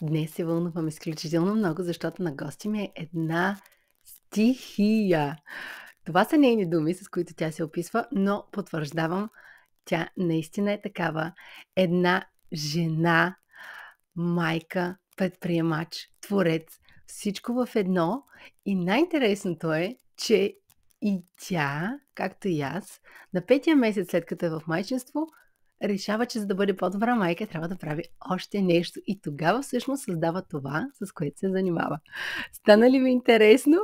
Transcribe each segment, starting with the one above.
Днес се вълнувам изключително много, защото на гости ми е една стихия. Това са нейни думи, с които тя се описва, но потвърждавам, тя наистина е такава. Една жена, майка, предприемач, творец, всичко в едно. И най-интересното е, че и тя, както и аз, на 5-я месец след като е в майчинство, решава, че за да бъде по-добра майка, трябва да прави още нещо. И тогава всъщност създава това, с което се занимава. Стана ли ви интересно?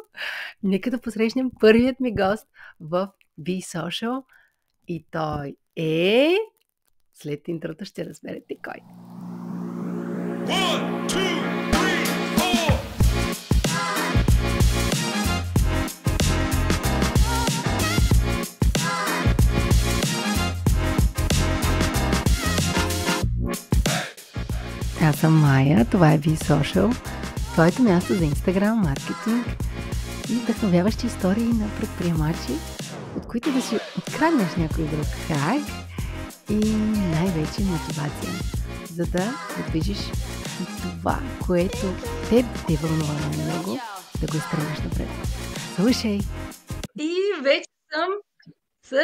Нека да посрещнем първият ми гост в Be Social. И той е... След интрото ще разберете кой. One, two, three, four. Аз съм Майя, това е Be Social, твоето място за Instagram, маркетинг и вдъхновяващи истории на предприемачи, от които да си откраднеш някой друг хак и най-вече мотивация, за да движиш това, което те вълнува най-много, да го изтръгнеш напред. Слушай! И вече съм с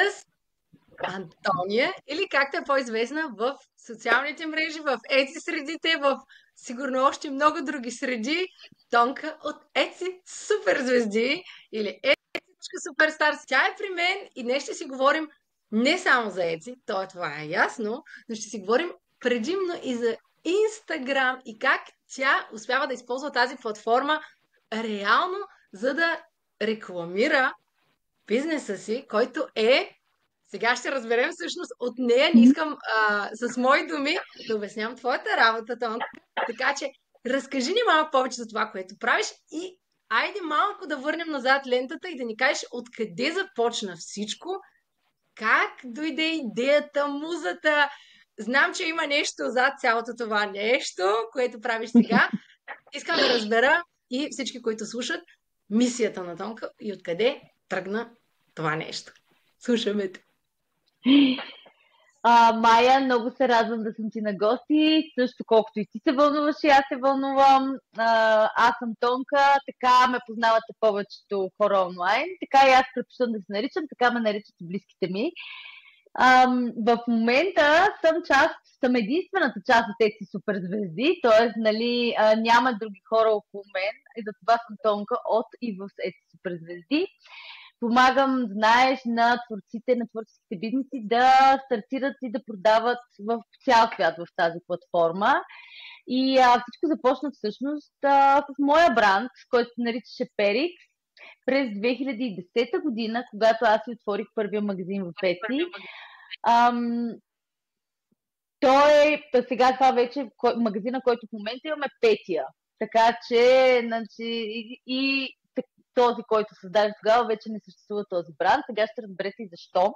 Антония, или както е по-известна в социалните мрежи, в Etsy средите, в сигурно още много други среди, Тонка от Etsy Суперзвезди или Etsy Superstars. Тя е при мен и днес ще си говорим не само за Etsy, това е ясно, но ще си говорим предимно и за Instagram и как тя успява да използва тази платформа реално, за да рекламира бизнеса си, който е... Сега ще разберем всъщност от нея. Не искам с мои думи да обяснявам твоята работа, Тонка. Така че разкажи ни малко повече за това, което правиш и айде малко да върнем назад лентата и да ни кажеш откъде започна всичко, как дойде идеята, музата. Знам, че има нещо зад цялото това нещо, което правиш сега. Искам да разбера и всички, които слушат, мисията на Тонка и откъде тръгна това нещо. Слушаме те. Майя, много се радвам да съм ти на гости, също колкото и ти се вълнуваш, и аз се вълнувам. Аз съм Тонка, така ме познавате повечето хора онлайн, така и аз предпочитам да се наричам, така ме наричат и близките ми. В момента съм единствената част от тези суперзвезди, т.е. нали, няма други хора около мен и за това съм Тонка от и в тези суперзвезди. Помагам, знаеш, на творците, на творческите бизнеси да стартират и да продават в цял свят в тази платформа. И всичко започна всъщност с моя бранд, който се наричаше Perix, през 2010 година, когато аз си отворих първия магазин в Etsy. Сега това вече магазина, който в момента имаме петия. Така че, значи, и този, който създаде тогава, вече не съществува този бранд. Сега ще разберете и защо.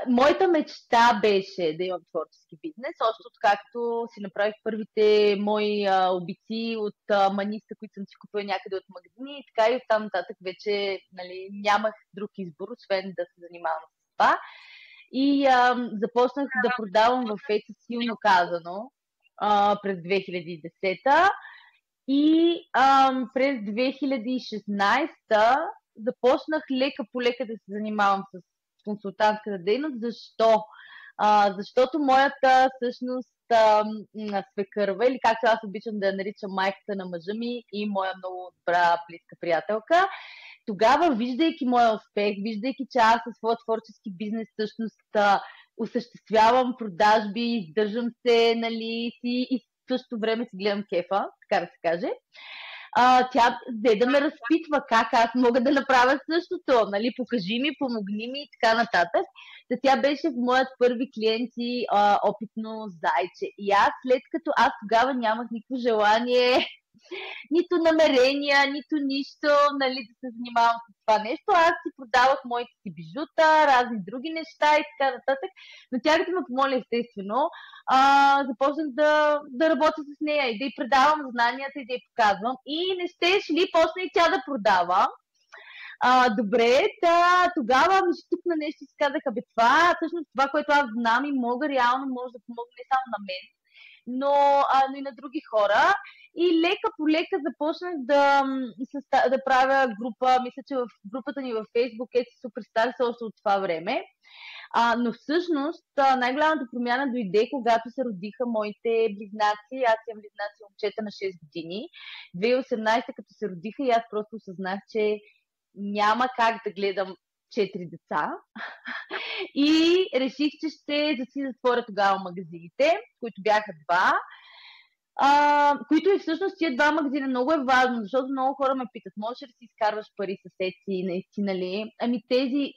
Моята мечта беше да имам творчески бизнес, още откакто си направих първите мои обици от маниста, които съм си купила някъде от магазини, и така и оттам нататък вече нали, нямах друг избор, освен да се занимавам с това. И започнах да продавам в Etsy, силно казано, през 2010-та. И през 2016 започнах лека по лека да се занимавам с консултантската дейност. Защо? Защото моята всъщност свекърва, или както аз обичам да я наричам майката на мъжа ми и моя много добра близка приятелка, тогава, виждайки моя успех, виждайки, че аз със своя творчески бизнес всъщност осъществявам продажби, издържам се, нали, и в същото време си гледам кефа, така да се каже, тя взе да ме разпитва как аз мога да направя същото, нали, покажи ми, помогни ми и така нататък. Тя беше в моят първи клиенти опитно зайче. И аз, след като аз тогава нямах никакво желание, нито намерения, нито нищо, нали, да се занимавам с това нещо. Аз си продавах моите си бижута, разни други неща и така нататък. Но тя като ме помоли, естествено, започнах да работя с нея и да й предавам знанията и да й показвам. И не щеш ли, почна и тя да продава. Добре, тогава ми штукна нещо и си казах, всъщност това, което аз знам и мога, реално може да помогне не само на мен, но и на други хора. И лека по лека започнах да правя група. Мисля, че в групата ни във Facebook е Суперстар още от това време. Но всъщност най-голямата промяна дойде, когато се родиха моите близнаци. Аз имам близнаци момчета на 6 години. 2018, като се родиха, и аз просто осъзнах, че няма как да гледам 4 деца. И реших, че ще си затворя тогава магазините, които бяха два. Които и всъщност тия два магазина много е важно, защото много хора ме питат, можеш ли да си изкарваш пари с си, наистина ли? Ами тези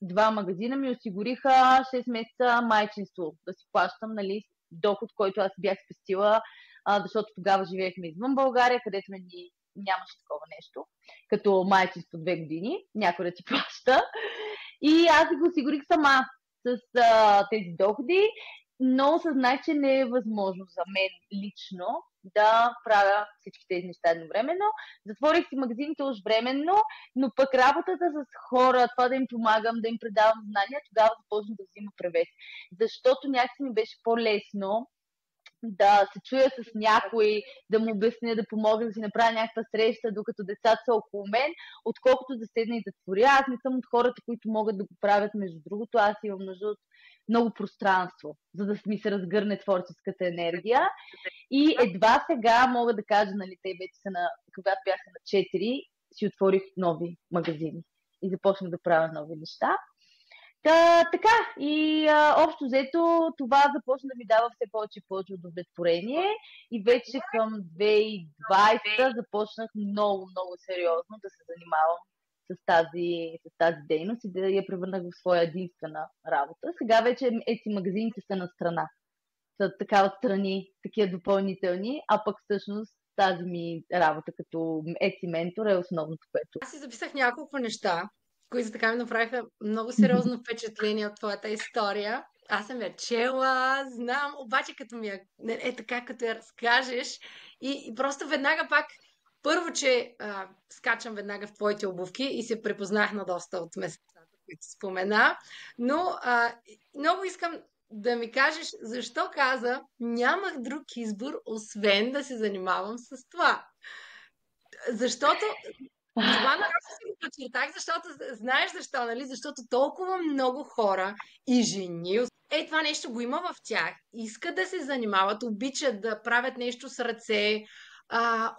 два магазина ми осигуриха 6 месеца майчинство, да си плащам, нали, доход, който аз бях спестила, защото тогава живеехме извън България, където нямаше такова нещо, като майчинство 2 години, някой да ти плаща. И аз си го осигурих сама с тези доходи, но осъзнах, че не е възможно за мен лично да правя всички тези неща едновременно. Затворих си магазините уж временно, но пък работата с хора, това да им помагам, да им предавам знания, тогава започна да взима превес. Защото някакси ми беше по-лесно да се чуя с някой, да му обясня, да помогна, да си направя някаква среща, докато децата са около мен, отколкото да седна и да творя. Аз не съм от хората, които могат да го правят. Между другото, аз имам нужда от много пространство, за да ми се разгърне творческата енергия. И едва сега мога да кажа, нали, те вече са когато бяха на 4, си отворих нови магазини и започнах да правя нови неща. Така, и общо взето това започна да ми дава все повече и повече удовлетворение и вече към 2020 започнах много, много сериозно да се занимавам с тази дейност и да я превърнах в своя единствена работа. Сега вече магазините са на страна. Са така отстрани, такива допълнителни, а пък всъщност тази ми работа като ментор е основното, което. Аз си записах няколко неща, които така ми направиха много сериозно впечатление от твоята история. Аз съм я чела, знам, обаче като ми така, като я разкажеш и просто веднага пак, първо, че скачам веднага в твоите обувки и се препознах на доста от местата, които спомена, но много искам да ми кажеш защо каза, нямах друг избор, освен да се занимавам с това. Защото това нарочно си го подчертах, защото знаеш защо, нали? Защото толкова много хора и жени, това нещо го има в тях. Искат да се занимават, обичат да правят нещо с ръце,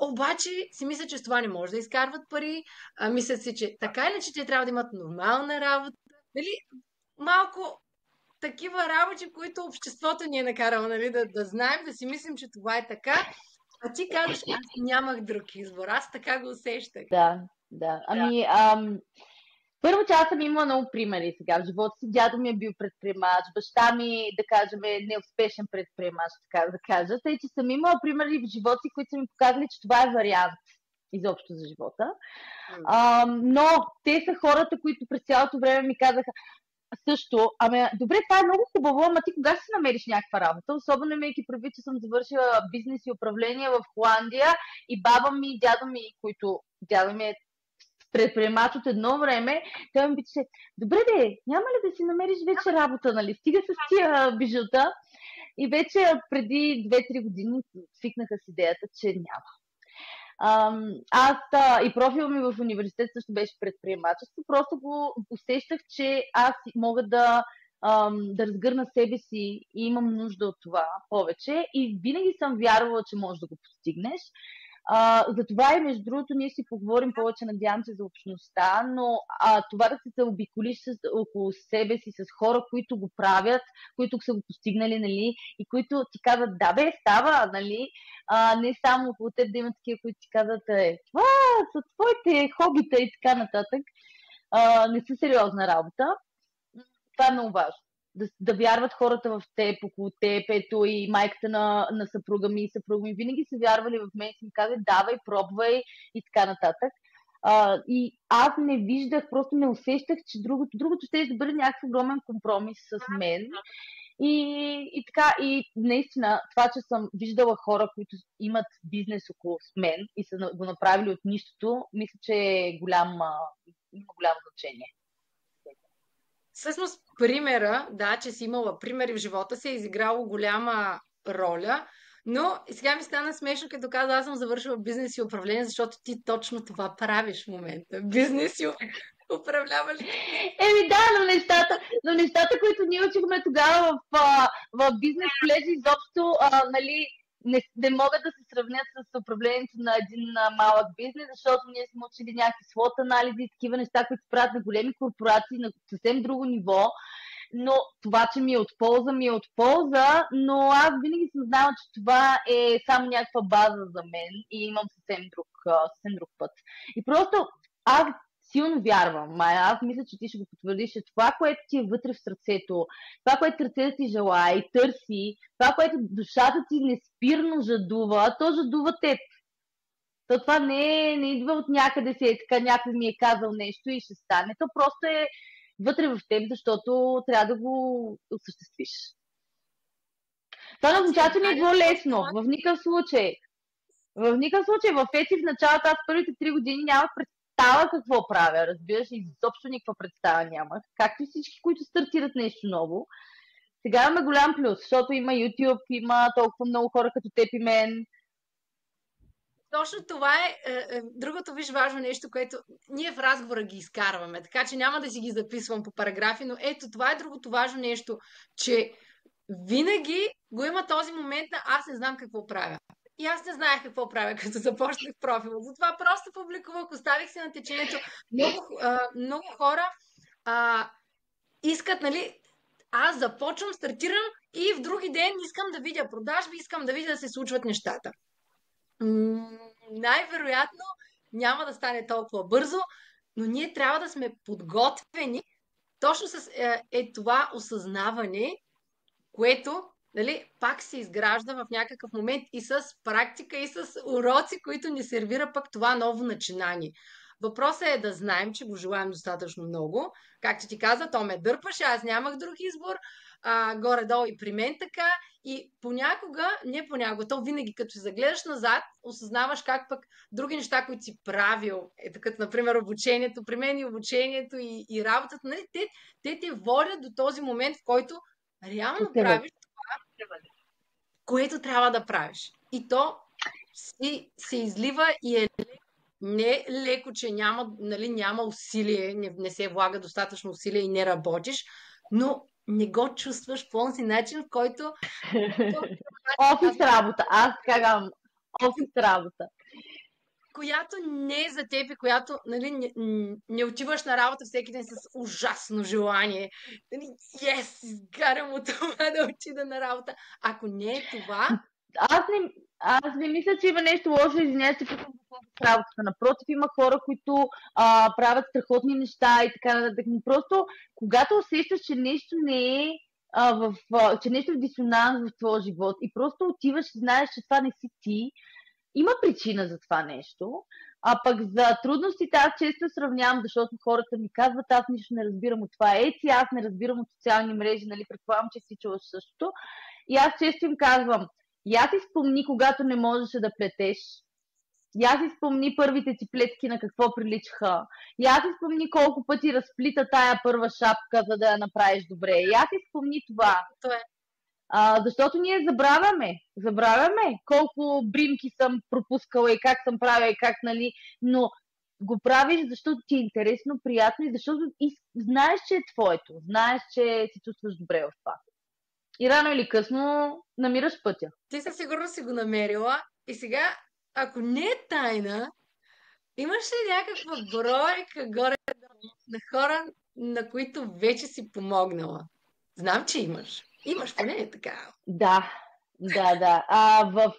обаче си мисля, че с това не може да изкарват пари. Мислят си, че така или че те трябва да имат нормална работа. Нали? Малко такива работи, които обществото ни е накарало, нали? Да знаем, да си мислим, че това е така. А ти казваш, аз нямах друг избор. Аз така го усещах. Да. Ами, първо, че аз съм имала много примери сега в живота си. Дядо ми е бил предприемач, баща ми, да кажем, е неуспешен предприемач, така да кажа. Тъй, че съм имала примери в живота си, които са ми показали, че това е вариант изобщо за живота. Но те са хората, които през цялото време ми казаха, също, добре, това е много хубаво, ама ти кога ще си намериш някаква работа? Особено имайки предвид, че съм завършила бизнес и управление в Холандия и баба ми и дядо ми е предприемач от едно време, той ми питаше, добре няма ли да си намериш вече работа, нали? Стига с тия бижута. И вече преди 2-3 години свикнаха с идеята, че няма. И профила ми в университет също беше предприемачество. Просто го усещах, че аз мога да разгърна себе си и имам нужда от това повече. И винаги съм вярвала, че можеш да го постигнеш. Затова и между другото ние си поговорим повече, надявам се, за общността, но това да се заобиколиш около себе си с хора, които го правят, които са го постигнали, нали, и които ти казват, става, нали, не само около теб да има такива, които ти казват, това са твоите хобита и така нататък, не са сериозна работа. Това е много важно. Да вярват хората в теб, около теб, ето и майката на съпруга ми и съпруга ми винаги са вярвали в мен и си ми казват, давай, пробвай и така нататък. И аз не виждах, просто не усещах, че другото ще да бъде някакъв огромен компромис с мен. И така, и наистина, това, че съм виждала хора, които имат бизнес около мен и са го направили от нищото, мисля, че има голямо значение. Всъщност, примера, че си имала примери в живота си, е изиграло голяма роля, Но и сега ми стана смешно, като каза, аз съм завършила бизнес и управление, защото ти точно това правиш в момента. Бизнес и управляваш бизнес. Да, но нещата, които ние учихме тогава в бизнес колежи, изобщо нали, не могат да се сравнят с управлението на един малък бизнес, защото ние сме учили някакви слот анализи, такива неща, които се правят на големи корпорации на съвсем друго ниво. Но това, че ми е от полза, но аз винаги съм знала, че това е само някаква база за мен и имам съвсем друг път. И просто аз силно вярвам, Майя, аз мисля, че ти ще го потвърдиш, че това, което ти е вътре в сърцето, това, което сърцето ти желая и търси, това, което душата ти неспирно жадува, то жадува теб. То това не идва от някъде си, така някой ми е казал нещо и ще стане. То просто е вътре в теб, защото трябва да го осъществиш. Това не означава, че ми е било лесно. В никакъв случай. В ЕЦИ в началото аз първите 3 години нямах представа какво правя, разбираш, изобщо никаква представа нямах. Както всички, които стартират нещо ново. Сега имаме голям плюс, защото има YouTube, има толкова много хора като теб и мен. Точно това е другото, виж, важно нещо, което ние в разговора ги изкарваме, така че няма да си ги записвам по параграфи, но ето това е другото важно нещо, че винаги го има този момент на аз не знам какво правя. И аз не знаех какво правя, като започнах профила. Затова просто публикувах, оставих се на течението. Много хора искат, нали, аз започвам, стартирам и в други ден искам да видя продажби, искам да видя да се случват нещата. Най-вероятно няма да стане толкова бързо, но ние трябва да сме подготвени точно с това осъзнаване, което, нали, пак се изгражда в някакъв момент и с практика, и с уроци, които ни сервира пък това ново начинание. Въпросът е да знаем, че го желаем достатъчно много. Както ти каза, то ме дърпаше, аз нямах друг избор. Горе-долу и при мен така. И не понякога, то винаги като се загледаш назад, осъзнаваш как пък други неща, които си правил, като например обучението, при мен и обучението и работата, нали, те те водят до този момент, в който реално правиш това, което трябва да правиш. И то се излива и е не леко, че няма усилие, не се влага достатъчно усилие и не работиш, но не го чувстваш по този начин, в който... Офис работа. Аз казвам офис работа. Която не е за теб и която, нали, не отиваш на работа всеки ден с ужасно желание. Нали, изгарям от това да отида на работа. Ако не е това... Аз не мисля, че има нещо лошо, извинявай се, като в работата. Напротив, има хора, които правят страхотни неща и така нататък. Но просто, когато усещаш, че нещо не е че нещо е в дисонанс в твоя живот и просто отиваш и знаеш, че това не си ти, има причина за това нещо. А пък за трудностите аз често сравнявам, защото хората ми казват, аз нищо не разбирам от това. Аз не разбирам от социални мрежи, нали, предполагам, че си чуваш същото. И аз често им казвам, я си спомни, когато не можеше да плетеш. Я си спомни първите ти плетки на какво приличаха. Я си спомни колко пъти разплита тая първа шапка, за да я направиш добре. Я си спомни това. Защото ние забравяме колко бримки съм пропускала и как съм правила и как, нали, но го правиш, защото ти е интересно, приятно и защото знаеш, че е твоето. Знаеш, че си чувстваш добре в това. И рано или късно намираш пътя. Ти със сигурност си го намерила и сега, ако не е тайна, имаш ли някаква бройка горе на хора, на които вече си помогнала? Знам, че имаш. Имаш, поне е така. Да. В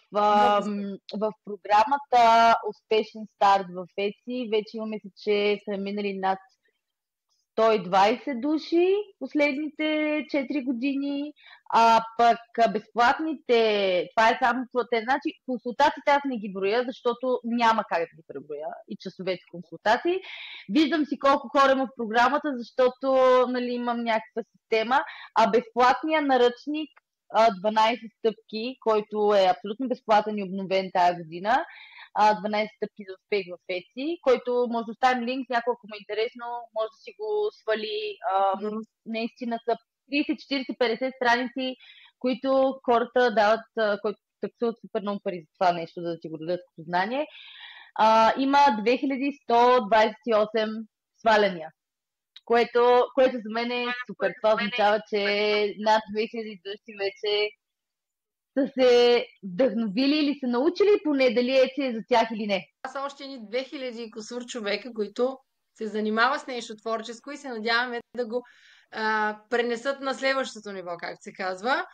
програмата Успешен старт в ЕЦИ вече имаме се, че са минали над 120 души последните 4 години, пък безплатните, това е само платен. Значи консултациите аз не ги броя, защото няма как да ги преброя и часовете консултации. Виждам си колко хора има в програмата, защото, нали, имам някаква система, а безплатният наръчник 12 стъпки, който е абсолютно безплатен и обновен тази година, 12 стъпки за успех в ЕЦИ, който може да оставим линк, някой, ако му е интересно, може да си го свали. Наистина са 30, 40, 50 страници, които хората дават, таксуват супер много пари за това нещо, за да ти го дадат като знание. Има 2128 сваляния, което за мен е супер. Това означава, че над 2000 души вече са се вдъхновили или са научили поне дали Etsy е за тях или не. Това са още едни 2000 кусур човека, които се занимават с нещо творческо и се надяваме да го пренесат на следващото ниво, както се казва,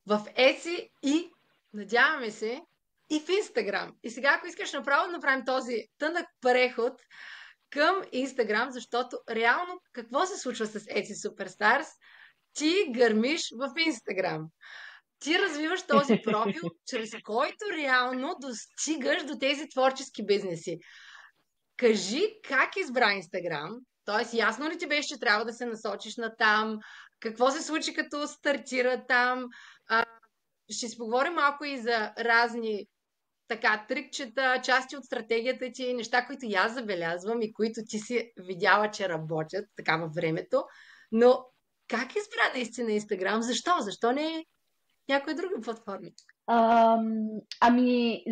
в Etsy и надяваме се и в Instagram. И сега, ако искаш направо да направим този тънък преход към Instagram, защото реално какво се случва с Etsy Superstars? Ти гърмиш в Instagram. Ти развиваш този профил, чрез който реално достигаш до тези творчески бизнеси. Кажи как избра Инстаграм, т.е. ясно ли ти беше, че трябва да се насочиш на там, какво се случи като стартира там, ще си поговорим малко и за разни така трикчета, части от стратегията ти, неща, които и аз забелязвам и които ти си видяла, че работят така във времето, но как избра наистина Инстаграм? Защо? Защо не някои други платформи?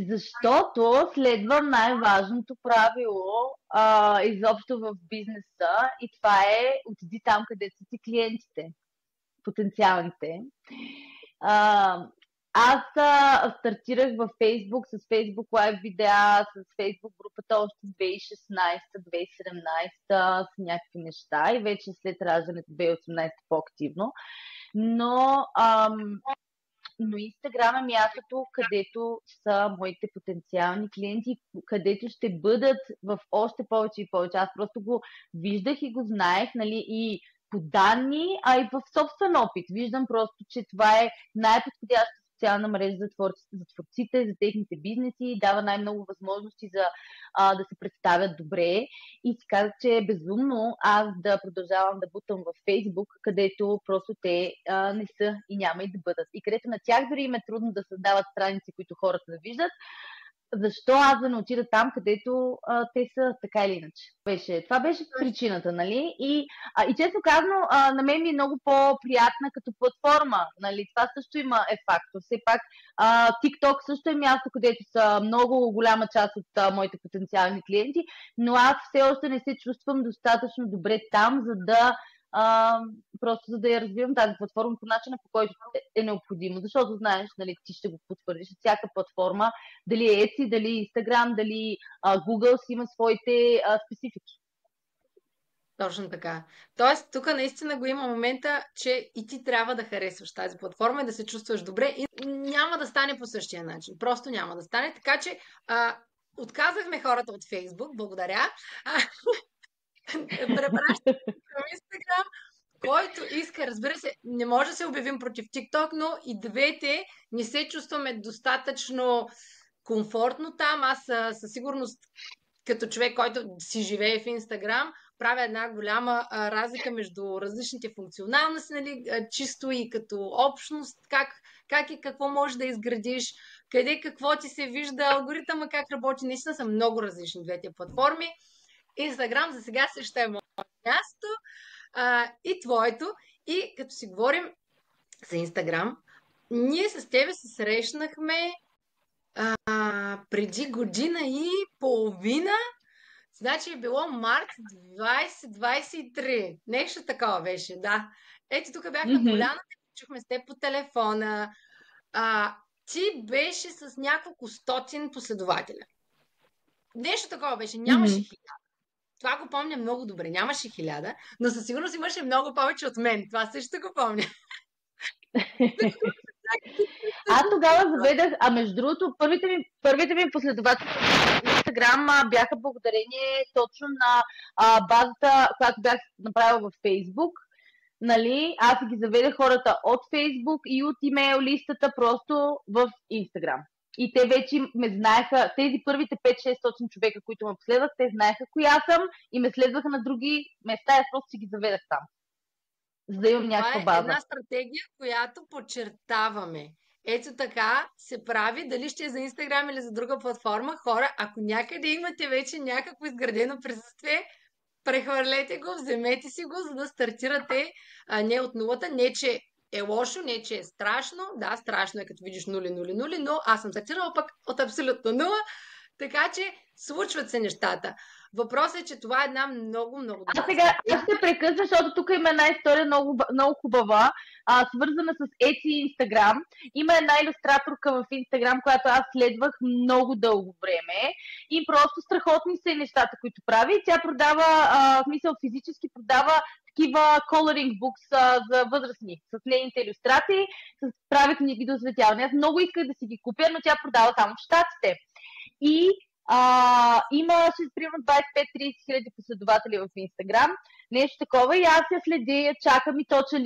Защото следвам най-важното правило изобщо в бизнеса и това е отиди там, където са ти клиентите, потенциалните. Аз стартирах в Facebook с Facebook Live видеа, с Facebook групата още 2016-2017 с някакви неща и вече след раждането 2018 по-активно. Но Инстаграм е мястото, където са моите потенциални клиенти, където ще бъдат в още повече и повече. Аз просто го виждах и го знаех, нали, и по данни, а и в собствен опит. Виждам просто, че това е най-подходяща социална мрежа за творците, за техните бизнеси, дава най-много възможности за да се представят добре. И си казах, че е безумно аз да продължавам да бутам в Фейсбук, където просто те не са и няма и да бъдат. И където на тях дори им е трудно да създават страници, които хората да виждат, защо аз да не отида там, където те са така или иначе. Това беше причината, нали? И честно казано, на мен ми е много по-приятна като платформа, нали? Това също има фактор. Все пак TikTok също е място, където са много голяма част от моите потенциални клиенти, но аз все още не се чувствам достатъчно добре там, просто за да я развивам тази платформа по начина, по който е необходимо. Защото знаеш, нали, ти ще го потвърдиш, всяка платформа, дали е Etsy, дали Instagram, дали Google си има своите специфики. Точно така. Тоест, тук наистина го има момента, че и ти трябва да харесваш тази платформа и да се чувстваш добре и няма да стане по същия начин. Просто няма да стане. Така че отказахме хората от Фейсбук. Благодаря. Препращам към Инстаграм, който иска, разбира се, не може да се обявим против TikTok, но и двете не се чувстваме достатъчно комфортно там. Аз със сигурност, като човек, който си живее в Инстаграм, правя една голяма разлика между различните функционалности, нали, чисто и като общност, как и какво можеш да изградиш, къде какво ти се вижда, алгоритъма как работи. Наистина са много различни двете платформи. Инстаграм за сега също е моето място и твоето. И като си говорим за Инстаграм, ние с тебе се срещнахме преди година и половина. Значи е било март 2023. Нещо такова беше, да. Ето тук бях на поляната, чухме с теб по телефона. Ти беше с няколко стотин последователя. Нещо такова беше. Нямаше 1000. Това го помня много добре. Нямаше 1000, но със сигурност имаше много повече от мен. Това също го помня. Аз тогава заведах, между другото, първите ми последователи в Instagram бяха благодарение точно на базата, която бях направила в Facebook. Нали, аз ги заведах хората от Facebook и от имейл листата просто в Instagram. И те вече ме знаеха, тези първите 5-600 човека, които ме последвах, те знаеха коя съм и ме следваха на други места, аз просто си ги заведах там. За да имам някаква база. Това е една стратегия, която подчертаваме. Ето така се прави, дали ще е за Инстаграм или за друга платформа. Хора, ако някъде имате вече някакво изградено присъствие, прехвърлете го, вземете си го, за да стартирате не от нулата. Не, че е лошо, не че е страшно. Да, страшно е като видиш нули, нули, нули, но аз съм стартирала пък от абсолютно нула, така че случват се нещата. Въпросът е, че това е една много, много добра Сега аз стратегия. ще прекъсна, защото тук има една история много, много хубава, свързана с Etsy и Instagram. Има една илюстраторка в Instagram, която аз следвах много дълго време и просто страхотни са и нещата, които прави. Тя продава, в смисъл физически продава такива coloring books за възрастни, с нейните илюстрации, прави книги до светяване. Аз много исках да си ги купя, но тя продава само в Щатите. И имаше примерно 25-30 хиляди последователи в Инстаграм, нещо такова, и аз я следя, я чакам и точа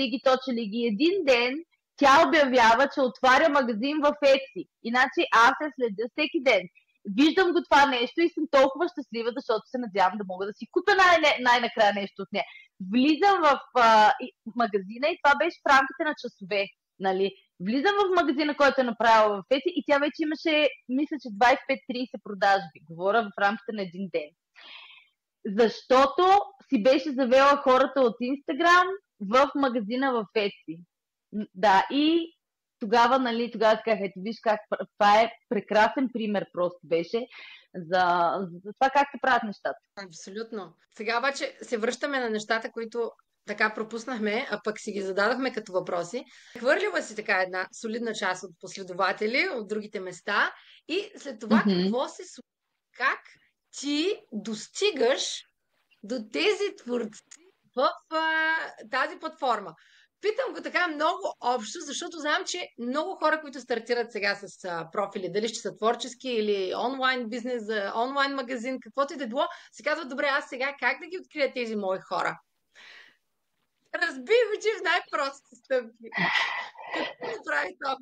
ли ги. Един ден тя обявява, че отваря магазин в Etsy. Иначе аз я следя всеки ден. Виждам го това нещо и съм толкова щастлива, защото се надявам да мога да си купя най-накрая нещо от нея. Влизам в магазина и това беше в рамките на часове. Нали? Влизам в магазина, който е направила в Etsy и тя вече имаше, мисля, че 25-30 продажби. Говоря в рамките на един ден. Защото си беше завела хората от Instagram в магазина в Etsy. Да, и тогава, нали, тогава казах, ето виж как, това е прекрасен пример просто беше за това как се правят нещата. Абсолютно. Сега обаче се връщаме на нещата, които така пропуснахме, а пък си ги зададахме като въпроси. Хвърлила си така една солидна част от последователи от другите места и след това какво се случва? Как ти достигаш до тези творци в тази платформа? Питам го така много общо, защото знам, че много хора, които стартират сега с профили, дали ще са творчески или онлайн бизнес, онлайн магазин, каквото и да било, се казват, добре, аз сега как да ги открия тези мои хора? Разбих очи в най-прости стъпки. Какво прави това?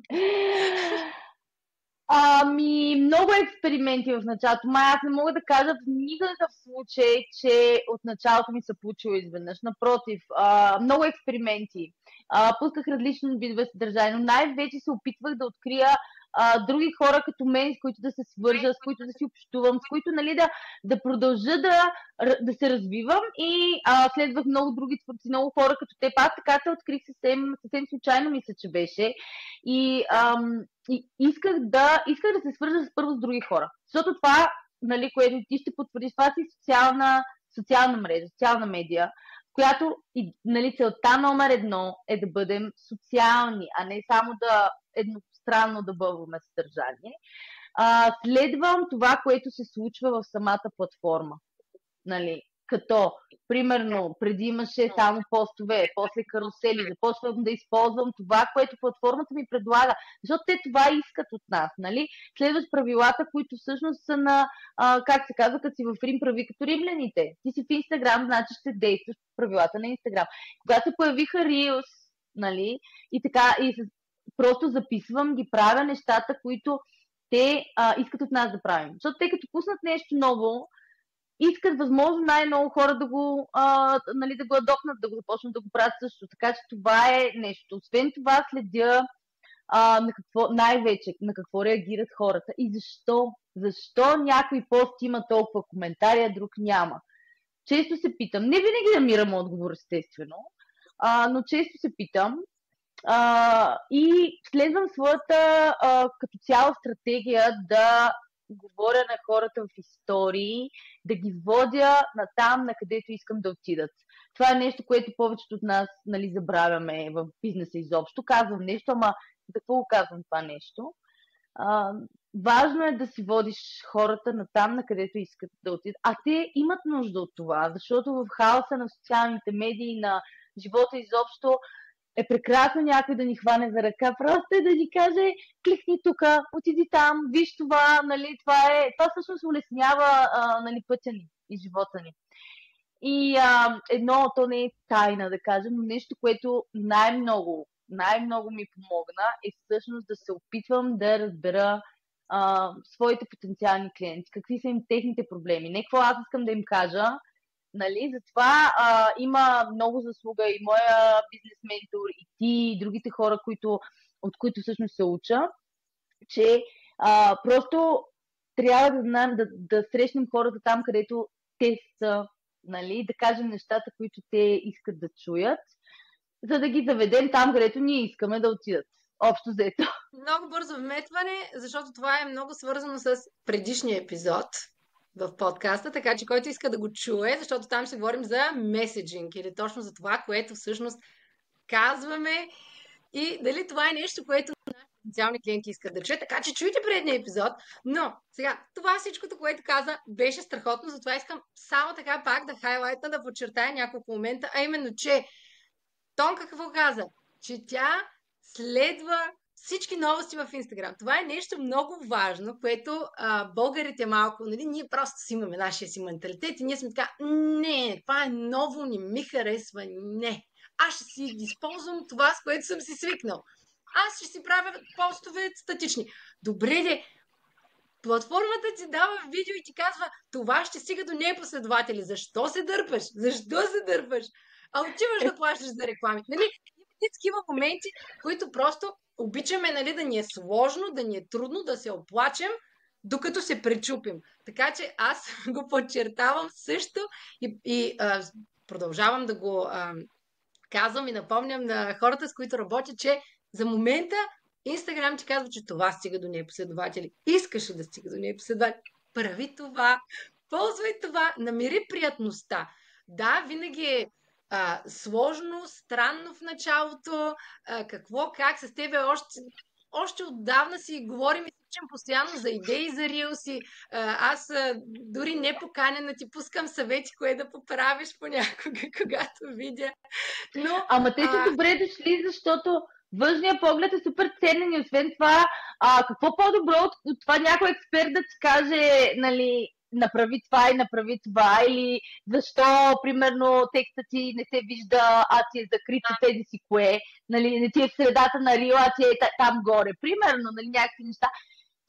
Много експерименти в началото. Аз не мога да кажа в никакъв случай, че от началото ми се получило изведнъж. Напротив, много експерименти. Пусках различни видове съдържание, но най-вече се опитвах да открия други хора като мен, с които да се свържа, с които да си общувам, с които, нали, да продължа да се развивам, и следвах много други творци, много хора като те. Аз така те открих съвсем случайно, мисля, че беше. И исках да се свържа първо с други хора. Защото това, нали, което ти ще потвърдиш, това си социална мрежа, социална медия, която, нали, целта номер едно е да бъдем социални, а не само да едностранно да бълваме съдържание. Следвам това, което се случва в самата платформа. Нали, като, примерно, преди имаше само постове, после карусели, започвам да използвам това, което платформата ми предлага, защото те това искат от нас, нали? Следваш правилата, които всъщност са на, как се казва, като си в Рим, прави като римляните. Ти си в Инстаграм, значи ще действаш по правилата на Инстаграм. Когато се появиха Reels, нали, и така, просто записвам, ги правя нещата, които те искат от нас да правим. Защото те като пуснат нещо ново, искат възможно най-много хора да го, нали, да го адопнат, да го започнат да го правят също. Така че това е нещо. Освен това следя най-вече на какво реагират хората и защо. Защо някой пост има толкова коментари, а друг няма. Често се питам. Не винаги намирам отговор, естествено, но често се питам. И следвам своята като цяло стратегия да говоря на хората в истории, да ги водя на там, на където искам да отидат. Това е нещо, което повечето от нас, нали, забравяме в бизнеса изобщо. Казвам нещо, ама за какво го казвам това нещо? Важно е да си водиш хората на там, на където искат да отидат. А те имат нужда от това, защото в хаоса на социалните медии, на живота изобщо, е прекрасно някой да ни хване за ръка, просто е да ни каже, кликни тук, отиди там, виж това, нали, това всъщност улеснява, нали, пътя ни и живота ни. И едно, то не е тайна, да кажем, но нещо, което най-много ми помогна, е всъщност да се опитвам да разбера своите потенциални клиенти, какви са им техните проблеми, не какво аз искам да им кажа. Нали, затова има много заслуга и моя бизнес ментор, и ти, и другите хора, от които всъщност се уча, че просто трябва да знаем да срещнем хората там, където те са, нали, да кажем нещата, които те искат да чуят. за да ги заведем там, където ние искаме да отидат. Общо взето. Много бързо вметване, защото това е много свързано с предишния епизод в подкаста, така че който иска да го чуе, защото там ще говорим за меседжинг или точно за това, което всъщност казваме и дали това е нещо, което нашите потенциални клиенти искат да чуят. Така че чуйте предния епизод. Но сега, това всичкото, което каза, беше страхотно, затова искам само така пак да хайлайтна, да подчертая няколко момента, а именно, че Тонка какво каза? Че тя следва всички новости в Инстаграм. Това е нещо много важно, което българите малко, нали, ние просто си имаме нашия си менталитет и ние сме така, не, това е ново, не ми харесва, не. Аз ще си използвам това, с което съм си свикнал. Аз ще си правя постове статични. Добре де, платформата ти дава видео и ти казва, това ще стига до непоследователи. Защо се дърпаш? Защо се дърпаш? А отиваш да плащаш за реклами. Нали? Има такива моменти, които просто обичаме, нали, да ни е сложно, да ни е трудно, да се оплачем, докато се пречупим. Така че аз го подчертавам също и продължавам да го казвам и напомням на хората, с които работя, че за момента Инстаграм ти казва, че това стига до непоследователи. Искаш ли да стига до непоследователи? Прави това, ползвай това, намери приятността. Да, винаги е сложно, странно в началото, какво, как с тебе още отдавна си говорим и учим постоянно за идеи за рилси. Аз дори не поканена ти пускам съвети, кое да поправиш понякога, когато видя. Но, Ама те са добре дошли, защото външният поглед е супер ценен и освен това, какво по-добро от това някой експерт да ти каже, нали, направи това и направи това, или защо, примерно, текстът ти не се вижда, а ти е закрито, тези си кое, нали, не ти е в средата на рила, а ти е там горе, примерно, нали, някакви неща.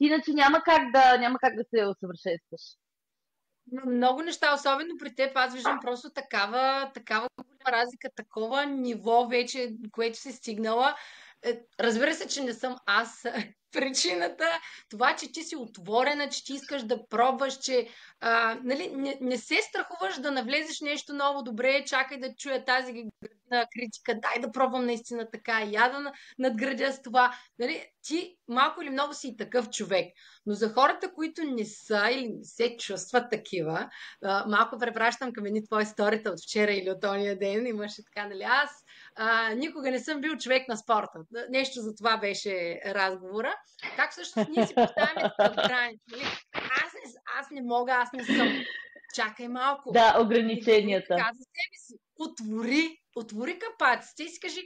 Иначе няма как да се усъвършенстваш. Много неща, особено при теб, аз виждам просто такава голяма разлика, такова ниво вече, което си стигнала. Разбира се, че не съм аз причината. Това, че ти си отворена, че ти искаш да пробваш, че нали, не се страхуваш да навлезеш нещо ново. Добре, чакай да чуя тази градина критика, дай да пробвам наистина така, я да надградя с това. Нали, ти малко или много си и такъв човек. Но за хората, които не са или не се чувстват такива, малко препращам към едни твои сторите от вчера или от ония ден. Имаше така, нали, аз никога не съм бил човек на спорта. Нещо за това беше разговора. Как всъщност ние си поставяме граници. Нали? Аз не мога, аз не съм. Чакай малко. Да, ограниченията. Каза себе си. Отвори капаците и си кажи,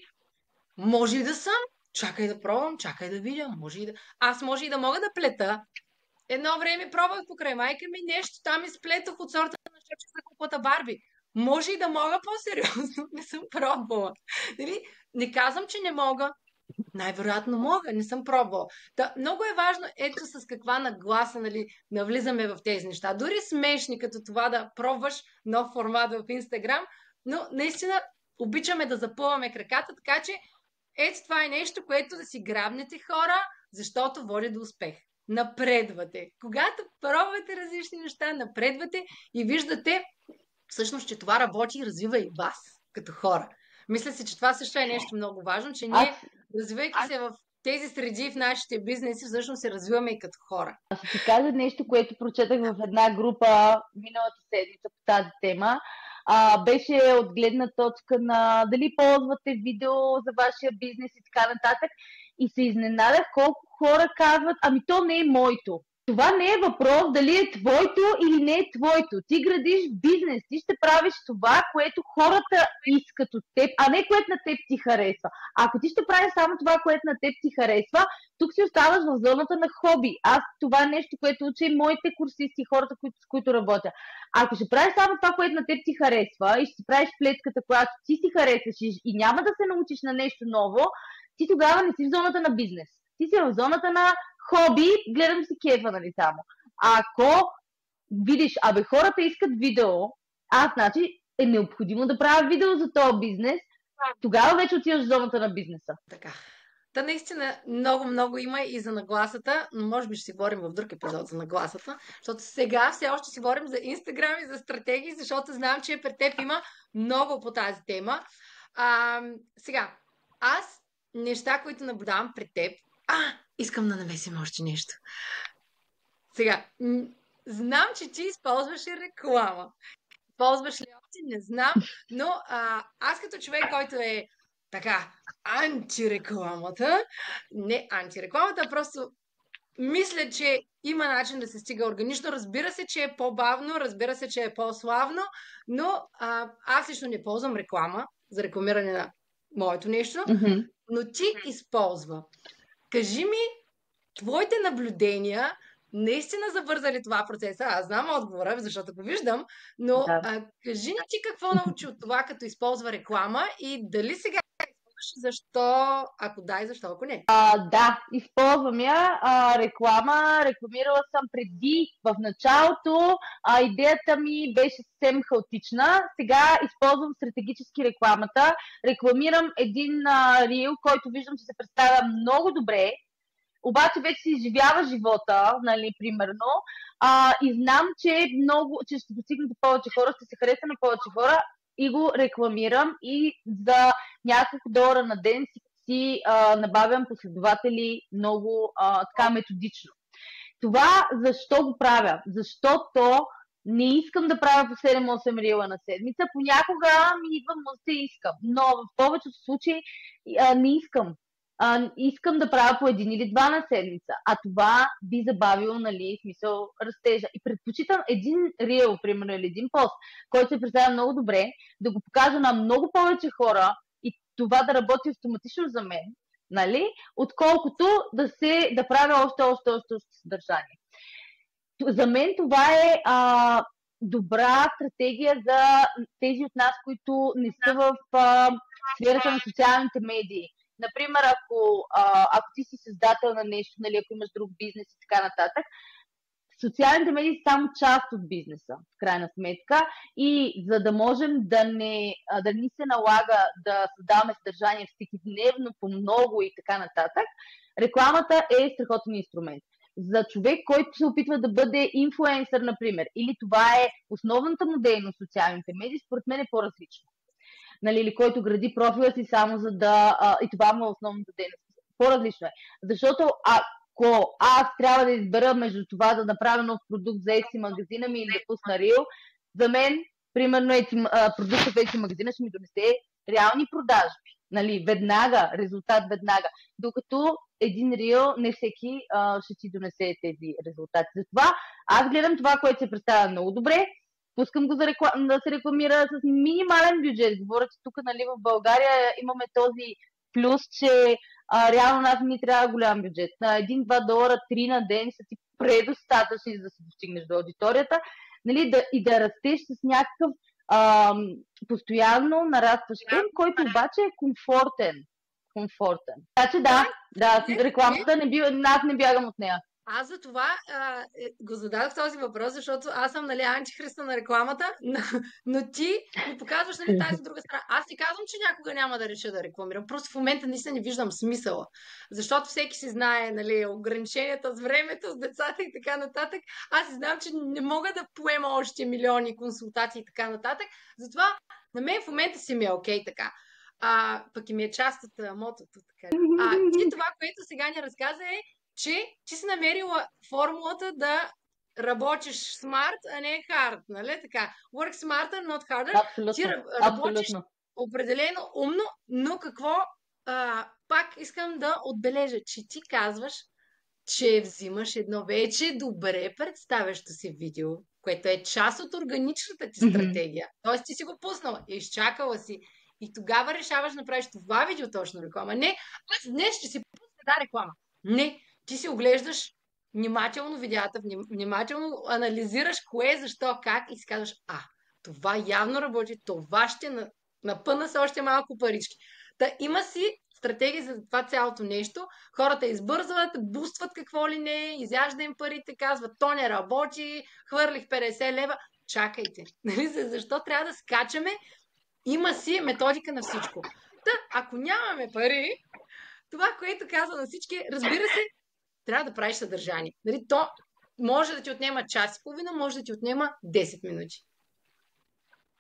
може и да съм. Чакай да пробвам, чакай да видя. Аз може и да мога да плета. Едно време пробвах покрай майка ми нещо, там изплетох от сорта на шепче за куклата Барби. Може и да мога по-сериозно, не съм пробвала. Нали? Не казвам, че не мога. Най-вероятно мога, не съм пробвала. Много е важно, ето с каква нагласа, нали, навлизаме в тези неща. Дори смешни, като това да пробваш нов формат в Инстаграм, но наистина обичаме да запълваме краката, така че ето това е нещо, което да си грабнете хора, защото води до успех. Напредвате. Когато пробвате различни неща, напредвате и виждате всъщност, че това работи и развива и вас като хора. Мисля си, че това също е нещо много важно, че ние, развивайки се в тези среди в нашите бизнеси, всъщност се развиваме и като хора. Аз ще ти кажа нещо, което прочетах в една група миналата седмица по тази тема. Беше от гледна точка на дали ползвате видео за вашия бизнес и така нататък. И се изненадах колко хора казват, ами то не е моето. Това не е въпрос дали е твоето или не е твоето. Ти градиш бизнес, ти ще правиш това, което хората искат от теб, а не което на теб ти харесва. Ако ти ще правиш само това, което на теб ти харесва, тук си оставаш в зоната на хоби. Това е нещо, което уча и моите курсисти, хората, с които работя. Ако ще правиш само това, което на теб ти харесва и ще си правиш плетката, която ти си харесваш и няма да се научиш на нещо ново, ти тогава не си в зоната на бизнес. Ти си в зоната на хоби, гледам си кефа, нали само. Ако видиш, хората искат видео, значи е необходимо да правя видео за този бизнес, тогава вече отиваш в зоната на бизнеса. Така. Наистина много има и за нагласата, но може би ще си говорим в друг епизод за нагласата, защото сега все още си говорим за Инстаграм и за стратегии, защото знам, че пред теб има много по тази тема. Сега, аз неща, които наблюдавам пред теб. Искам да намесим още нещо. Сега, знам, че ти използваш и реклама. Ползваш ли още? Не знам, но аз като човек, който е така антирекламата, не антирекламата, просто мисля, че има начин да се стига органично. Разбира се, че е по-бавно, разбира се, че е по-славно, но аз лично не ползвам реклама за рекламиране на моето нещо, но ти използва. Кажи ми твоите наблюдения, наистина забърза ли това процеса? Аз знам отговора, защото го виждам, но Да. кажи ни ти какво научи от това, като използва реклама и дали сега използваш, защо, ако да и защо, ако не. Да, използвам я. Рекламирала съм преди, в началото. Идеята ми беше съвсем хаотична. Сега използвам стратегически рекламата. Рекламирам един рил, който виждам, че се представя много добре. Обаче вече си изживява живота, нали, примерно. И знам, че ще достигне до повече хора, ще се хареса на повече хора и го рекламирам и за няколко долара на ден си набавям последователи много така методично. Това защо го правя? Защото не искам да правя по 7-8 рила на седмица. Понякога ми идва мъст и искам, но в повечето случаи не искам. Искам да правя по 1 или 2 на седмица, а това би забавило, нали, смисъл растежа. И предпочитам един рил, примерно, или един пост, който се представя много добре, да го покажа на много повече хора и това да работи автоматично за мен, нали, отколкото да правя още съдържание. За мен това е добра стратегия за тези от нас, които не са в сферата на социалните медии. Например, ако ти си създател на нещо, нали, ако имаш друг бизнес и така нататък, социалните медии са само част от бизнеса, в крайна сметка. И за да можем да ни се налага да създаваме съдържание всекидневно по много и така нататък, рекламата е страхотен инструмент. За човек, който се опитва да бъде инфлуенсър, например, или това е основната му дейност в социалните медии, според мен е по-различно. Нали, или който гради профила си само за да... и това му е основната дейност. По-различно е. Защото ако аз трябва да избера между това да направя нов продукт за Etsy магазина ми или да пусна рил, за мен, примерно, продуктът в Etsy магазина ще ми донесе реални продажби. Нали, резултат веднага. Докато един рил не всеки ще ти донесе тези резултати. Затова аз гледам това, което се представя много добре, пускам го да се рекламира с минимален бюджет. Говоря, че тук, нали, в България имаме този плюс, че реално нас не трябва голям бюджет. На 1-2 долара, 3 на ден са ти предостатъчни, за да се достигнеш до аудиторията, нали, да растеш с някакъв постоянно нарастващ темп, който обаче е комфортен. Така че да, рекламата аз не бягам от нея. Аз за това го зададох този въпрос, защото аз съм, нали, антихриста на рекламата, но ти ми показваш, нали, тази друга страна. Аз ти казвам, че някога няма да реша да рекламирам. Просто в момента наистина не виждам смисъла. Защото всеки си знае, нали, ограниченията с времето, с децата и така нататък. Аз си знам, че не мога да поема още милиони консултации и така нататък. Затова на мен в момента си ми е окей така. Пък и ми е част от мотото. Така. Ти това, което сега ни разказа е, че ти си намерила формулата да работиш smart, а не hard, нали така? Work smarter, not harder. Абсолютно. Ти работиш определено умно, но какво? Пак искам да отбележа, че ти казваш, че взимаш едно вече добре представящо си видео, което е част от органичната ти стратегия. Тоест ти си го пуснала, изчакала си и тогава решаваш да направиш това видео точно реклама. Не, аз днес ще си пусна реклама. Не, ти си оглеждаш внимателно видеята, внимателно анализираш кое, защо, как и си казваш, това явно работи, това ще напъна с още малко парички. Има си стратегия за това цялото нещо. Хората избързват, бустват какво ли не, изяжда им парите, казват, то не работи, хвърлих 50 лева. Чакайте, нали, защо трябва да скачаме? Има си методика на всичко. Ако нямаме пари, това, което казва на всички, разбира се, трябва да правиш съдържание. Нали, то може да ти отнема час и половина, може да ти отнема 10 минути.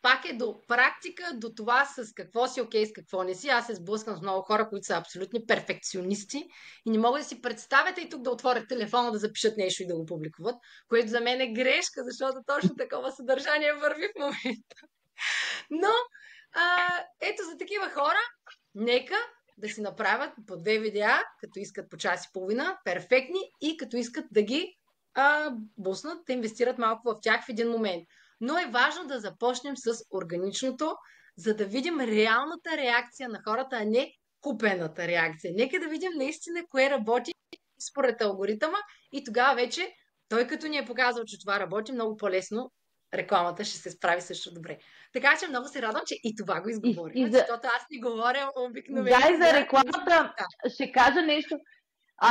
пак е до практика, до това с какво си окей, с какво не си. Аз се сблъскам с много хора, които са абсолютни перфекционисти и не могат да си представят и тук да отворят телефона, да запишат нещо и да го публикуват, което за мен е грешка, защото точно такова съдържание върви в момента. Но, ето за такива хора, нека да си направят по 2 видеа, като искат по час и половина, перфектни, и като искат да ги буснат, да инвестират малко в тях в един момент. Но е важно да започнем с органичното, за да видим реалната реакция на хората, а не купената реакция. Нека да видим наистина кое работи според алгоритъма и тогава вече той като ни е показал, че това работи, много по-лесно рекламата ще се справи също добре. Така че много се радвам, че и това го изговорим, защото аз не говоря обикновено. Да, и за рекламата ще кажа нещо.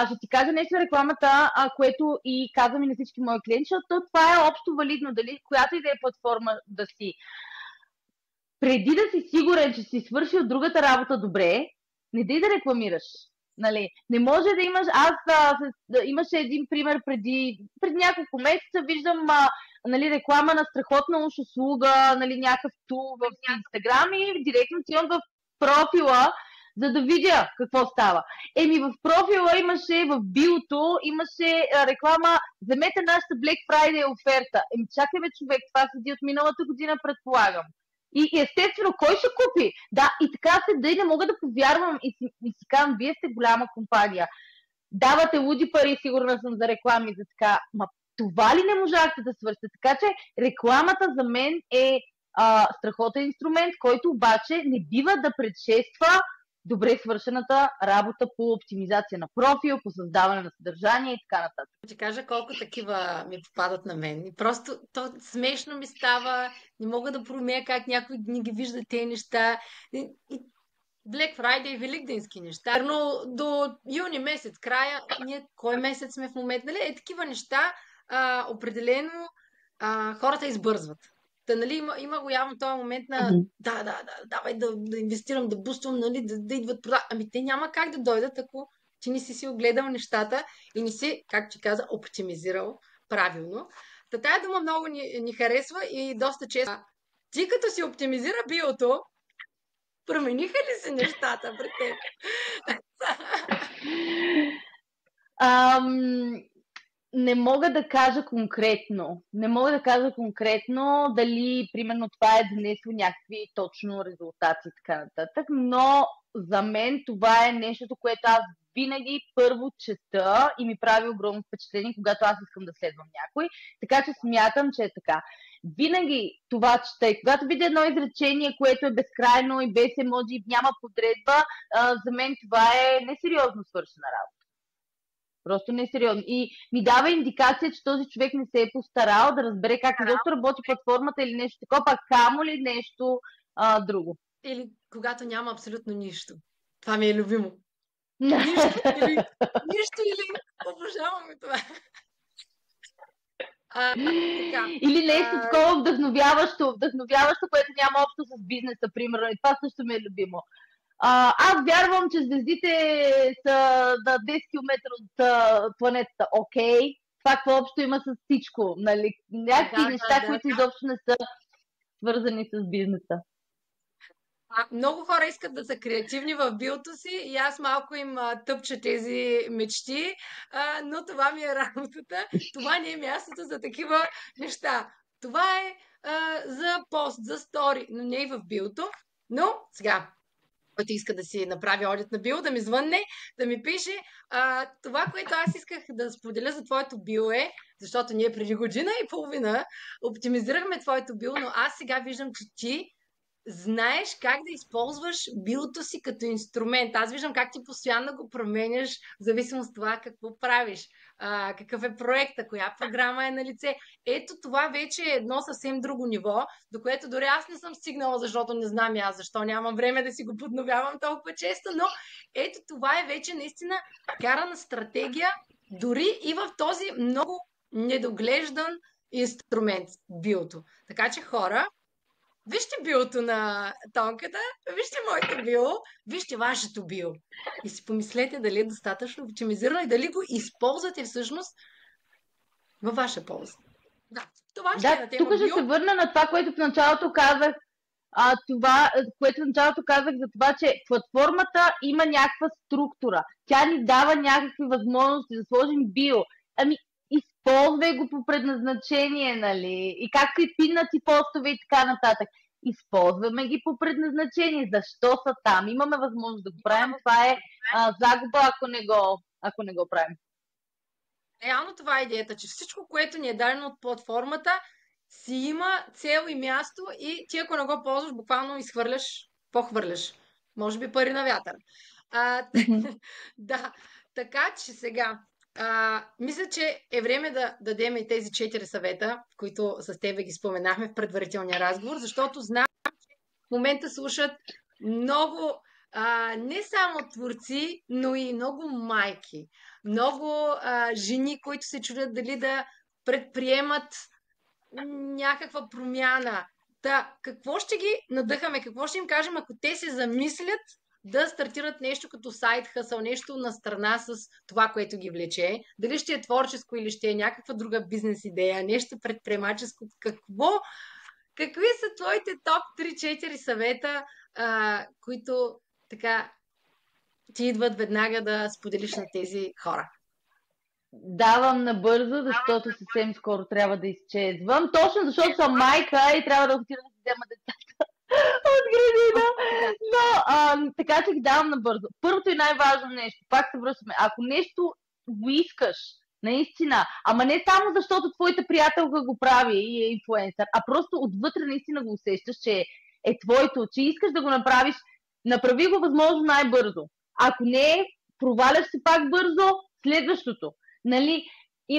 Ще ти кажа нещо за рекламата, което и казвам и на всички мои клиенти, защото това е общо валидно, дали която и да е платформа да си. Преди да си сигурен, че си свършил другата работа добре, не дай да рекламираш. Нали? Не може да имаш... Имаше един пример преди няколко месеца, виждам нали, реклама на страхотна уж услуга, нали, някакъв тул в Инстаграм и директно отивам в профила, за да видя какво става. В профила имаше, в биото имаше реклама, вземете нашата Black Friday оферта. Чакай бе, човек, това седи от миналата година, предполагам. И естествено, кой ще купи? Да, и така седа и не мога да повярвам и си казвам, вие сте голяма компания. Давате луди пари, сигурна съм, за реклами, за така. Ма това ли не можахте да свършите? Така че рекламата за мен е страхотен инструмент, който обаче не бива да предшества добре свършената работа по оптимизация на профил, по създаване на съдържание и така нататък. Ще кажа колко такива ми попадат на мен. И просто то смешно ми става, не мога да промея как някой не ги вижда тези неща. И Black Friday и великденски неща. Но до юни месец, края, ние кой месец сме в момента, нали? Такива неща определено хората избързват. Та, нали, има го явно този момент на давай да инвестирам, да буствам, нали, да идват продажи. Ами те няма как да дойдат, ако ти не си огледал нещата и не си, както ти каза, оптимизирал правилно. Та тая дума много ни харесва и доста често. Ти като си оптимизира биото, промениха ли се нещата пред теб? Не мога да кажа конкретно. Не мога да кажа конкретно дали, примерно, това е донесло някакви точно резултати и така нататък, но за мен това е нещото, което аз винаги първо чета и ми прави огромно впечатление, когато аз искам да следвам някой. Така че смятам, че е така. Винаги това чета и когато видя едно изречение, което е безкрайно и без емоджи, няма подредба, за мен това е несериозно свършена работа. Просто несериозно. И ми дава индикация, че този човек не се е постарал да разбере как изобщо работи платформата или нещо такова, пак камо ли нещо друго. Или когато няма абсолютно нищо. Това ми е любимо. Нищо или обожаваме това. Така. Или нещо такова вдъхновяващо, което няма общо с бизнеса, примерно. И това също ми е любимо. Аз вярвам, че звездите са на 10 км от планетата. Окей. Това какво общо има с всичко. Нали? Някакви неща, които изобщо не са свързани с бизнеса. Много хора искат да са креативни в биото си и аз малко им тъпча тези мечти, но това ми е работата. Това не е мястото за такива неща. Това е за пост, за стори, но не и в биото. Но сега, който иска да си направи одит на био, да ми звънне, да ми пише това, което аз исках да споделя за твоето био е, защото ние преди година и половина оптимизирахме твоето био, но аз сега виждам, че ти знаеш как да използваш биото си като инструмент. Аз виждам как ти постоянно го променяш в зависимост от това какво правиш, какъв е проекта, коя програма е на лице. Ето това вече е едно съвсем друго ниво, до което дори аз не съм стигнала, защото не знам аз защо нямам време да си го подновявам толкова често, но ето това е вече наистина карана стратегия, дори и в този много недоглеждан инструмент, биото. Така че хора, вижте биото на Тонката, вижте моето био, вижте вашето био. И си помислете дали е достатъчно оптимизирано и дали го използвате всъщност във ваша полза. Да, Това ще е Да, на тема тук ще био. се върна на това, което в началото казах. Което в началото казах за това, че платформата има някаква структура. Тя ни дава някакви възможности да сложим био. Ами, използвай го по предназначение, нали? И както и пинати постове и така нататък. Използваме ги по предназначение. Защо са там? Имаме възможност да го правим. Това е загуба, ако не го правим. Реално това е идеята, че всичко, което ни е дадено от платформата, си има цел и място и ти ако не го ползваш, буквално изхвърляш, похвърляш. Може би пари на вятър. Да, така че сега, мисля, че е време да дадем и тези 4 съвета, които с тебе ги споменахме в предварителния разговор, защото знам, че в момента слушат много не само творци, но и много майки, много жени, които се чудят дали да предприемат някаква промяна. Какво ще ги надъхаме, какво ще им кажем, ако те се замислят да стартират нещо като сайт хъсъл, нещо на страна с това, което ги влече. Дали ще е творческо или ще е някаква друга бизнес идея, нещо предприемаческо. Какви са твоите топ 3-4 съвета, които така ти идват веднага да споделиш на тези хора? Давам набързо, защото съвсем скоро трябва да изчезвам. Точно защото съм майка и трябва да отида да си взема децата от градина. Но, така че ги давам набързо. Първото и най-важно нещо, пак се връщаме. Ако нещо го искаш, наистина, ама не само защото твоята приятелка го прави и е инфлуенсър, а просто отвътре наистина го усещаш, че е твоето, че искаш да го направиш, направи го възможно най-бързо. Ако не, проваляш се пак бързо, следващото. Нали?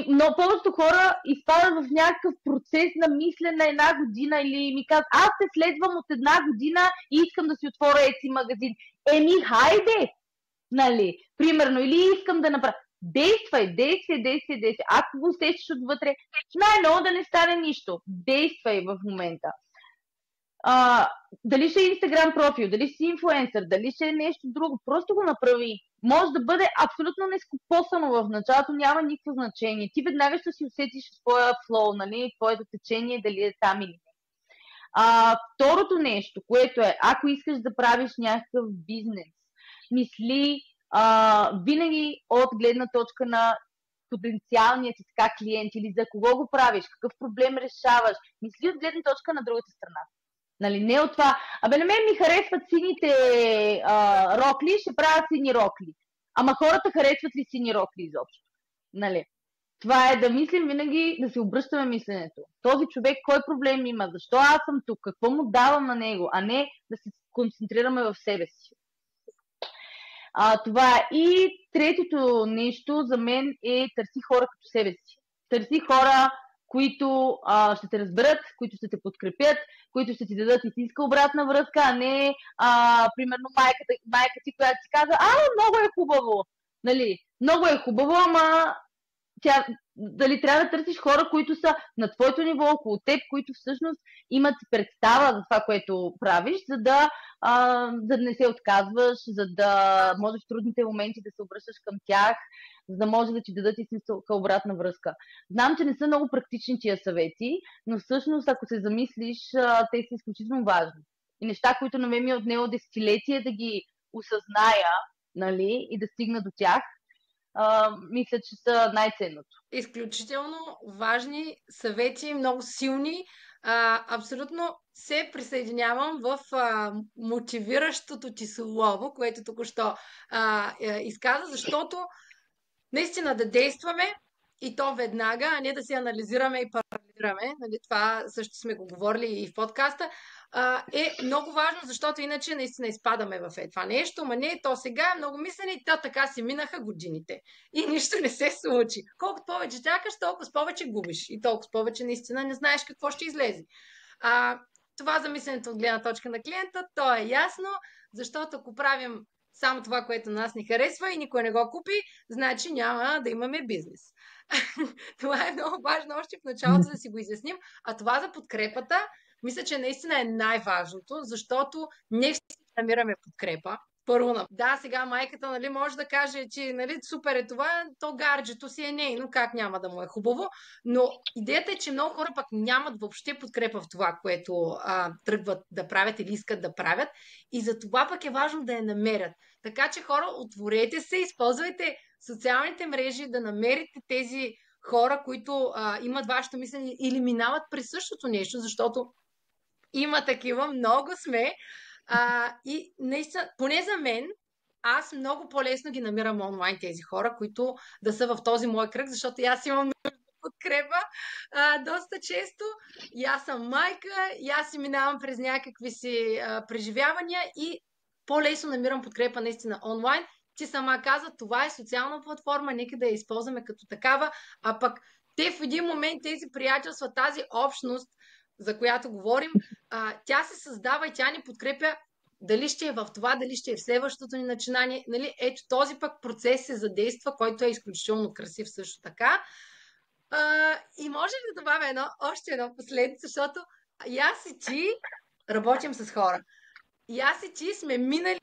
Но повечето хора изпадат в някакъв процес на мислене една година или ми казват, аз те следвам от една година и искам да си отворя Etsy магазин. Хайде! Нали? Примерно, или искам да направя. Действай. Ако го усещаш отвътре, най-ново да не стане нищо. Действай в момента. Дали ще е Instagram профил, дали си инфлуенсър, дали ще е нещо друго, просто го направи. Може да бъде абсолютно нескопосано в началото, няма никакво значение. Ти веднага ще си усетиш своя флоу, нали, твоето течение, дали е там или не. Второто нещо, което е, ако искаш да правиш някакъв бизнес, мисли винаги от гледна точка на потенциалният ти така клиент или за кого го правиш, какъв проблем решаваш, мисли от гледна точка на другата страна. Нали, не от това. На мен ми харесват сините рокли, ще правя сини рокли. Ама хората харесват ли сини рокли изобщо? Нали? Това е да мислим винаги, да се обръщаме мисленето. Този човек кой проблем има? Защо аз съм тук? Какво му давам на него? А не да се концентрираме в себе си. Това е. И третото нещо за мен е търси хора като себе си. Търси хора, които ще те разберат, които ще те подкрепят, които ще ти дадат истинска обратна връзка, а не примерно майка ти, която ти казва, много е хубаво. Нали, много е хубаво, ама дали трябва да търсиш хора, които са на твоето ниво, около теб, които всъщност имат представа за това, което правиш, за да не се отказваш, за да можеш в трудните моменти да се обръщаш към тях, за да може да ти дадат истинска обратна връзка. Знам, че не са много практични тия съвети, но всъщност, ако се замислиш, те са изключително важни. И неща, които на мен ми е отнело десетилетия да ги осъзная, нали, и да стигна до тях, мисля, че са най-ценното. Изключително важни съвети, много силни. Абсолютно се присъединявам в мотивиращото ти слово, което току-що изказа, защото наистина да действаме и то веднага, а не да се анализираме и парализираме. Нали, това също сме го говорили и в подкаста. Е много важно, защото иначе наистина изпадаме в това нещо, ма не, то сега е много мислене и така си минаха годините. И нищо не се случи. Колкото повече чакаш, толкова повече губиш. И толкова повече наистина не знаеш какво ще излезе. Това за мисленето от гледна точка на клиента, то е ясно, защото ако правим само това, което нас ни харесва и никой не го купи, значи няма да имаме бизнес. Това е много важно още в началото да си го изясним. А това за подкрепата, мисля, че наистина е най-важното, защото не всички намираме подкрепа. Първо, да, сега майката, нали, може да каже, че, нали, супер е това, то гарджето си е нейно, как няма да му е хубаво, но идеята е, че много хора пък нямат въобще подкрепа в това, което тръгват да правят или искат да правят, и за това пък е важно да я намерят. Така че хора, отворете се, използвайте социалните мрежи да намерите тези хора, които имат вашето мислене или минават през същото нещо, защото има такива, много сме. И наистина, поне за мен, аз много по-лесно ги намирам онлайн тези хора, които да са в този мой кръг, защото и аз имам подкрепа доста често. И аз съм майка, и аз си минавам през някакви си преживявания и по-лесно намирам подкрепа наистина онлайн. Ти сама каза, това е социална платформа, нека да я използваме като такава, а пък те в един момент, тези приятелства, тази общност, за която говорим, тя се създава и тя ни подкрепя, дали ще е в това, дали ще е в следващото ни начинание. Нали? Ето този пък процес се задейства, който е изключително красив също така. И може ли да добавя още едно последно, защото и аз и ти работим с хора. И аз и ти сме минали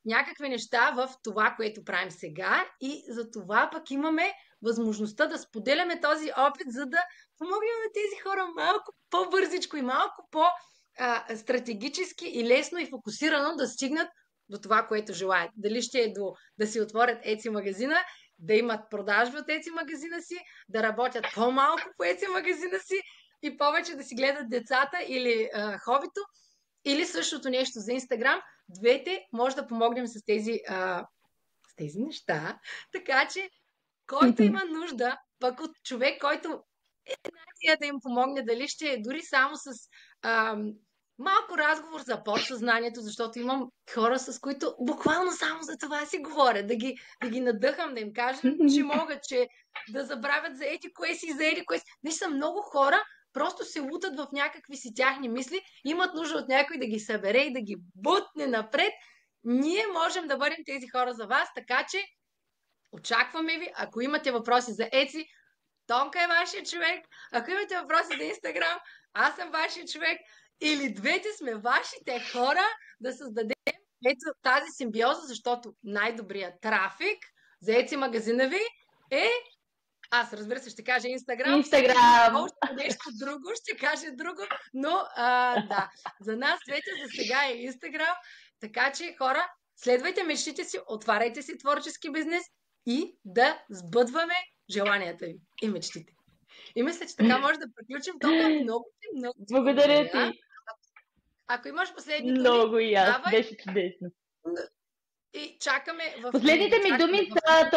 някакви неща в това, което правим сега, и за това пък имаме възможността да споделяме този опит, за да помогнем на тези хора малко по-бързичко и малко по-стратегически и лесно и фокусирано да стигнат до това, което желаят. Дали ще е да си отворят Etsy магазина, да имат продажби от Etsy магазина си, да работят по-малко по Etsy магазина си и повече да си гледат децата или хобито, или същото нещо за Инстаграм. Двете може да помогнем с тези неща. Така че, който има нужда, пък от човек, който е надия да им помогне, дали ще е дори само с малко разговор за подсъзнанието, защото имам хора, с които буквално само за това си говоря, да ги надъхам, да им кажа, че могат, че да забравят за ети кое си, за ети кое си. Не са много хора, просто се лутат в някакви си тяхни мисли, имат нужда от някой да ги събере и да ги бутне напред. Ние можем да бъдем тези хора за вас, така че очакваме ви. Ако имате въпроси за Etsy, Тонка е вашия човек. Ако имате въпроси за Инстаграм, аз съм вашия човек. Или двете сме вашите хора да създадем ето тази симбиоза, защото най-добрият трафик за Etsy магазина ви е... Аз, разбира се, ще кажа Инстаграм. Още нещо друго, ще кажа друго, но да, за нас двете за сега е Инстаграм. Така че, хора, следвайте мечтите си, отваряйте си творчески бизнес и да сбъдваме желанията ви и мечтите. И мисля, че така може да приключим толкова много. Благодаря ти. Ако имаш последни думи, много и аз. Беше чудесно. И чакаме в... Последните ми думи са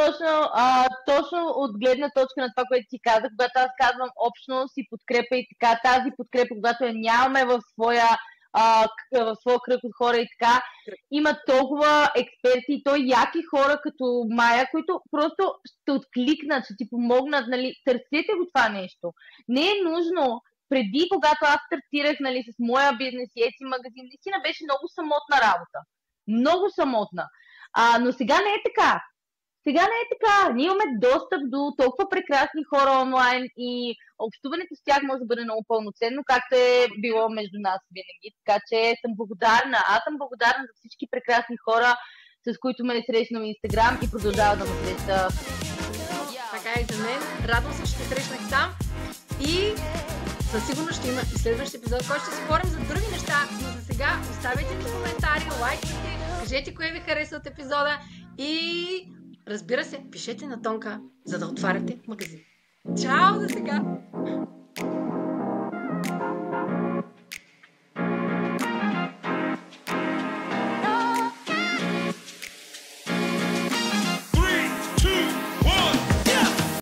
точно от гледна точка на това, което ти казах, когато аз казвам общност и подкрепа и така, тази подкрепа, когато я нямаме в своя кръг от хора и така, има толкова експерти и то яки хора като Майя, които просто ще откликнат, ще ти помогнат, нали, търсете го това нещо. Не е нужно. Преди, когато аз стартирах, нали, с моя бизнес и Etsy магазин, наистина беше много самотна работа. Много самотна. Но сега не е така. Сега не е така. Ние имаме достъп до толкова прекрасни хора онлайн и общуването с тях може да бъде много пълноценно, както е било между нас винаги. Така че съм благодарна. Аз съм благодарна за всички прекрасни хора, с които ме срещна в Инстаграм и продължава да ме среща. Така и за мен. Радвам се, че те срещнах там и със сигурност ще има и следващия епизод, който ще си говорим за други неща. Но за сега оставяйте ми коментари, лайкайте, кажете кое ви хареса от епизода и разбира се, пишете на Тонка, за да отваряте магазин. Чао за сега!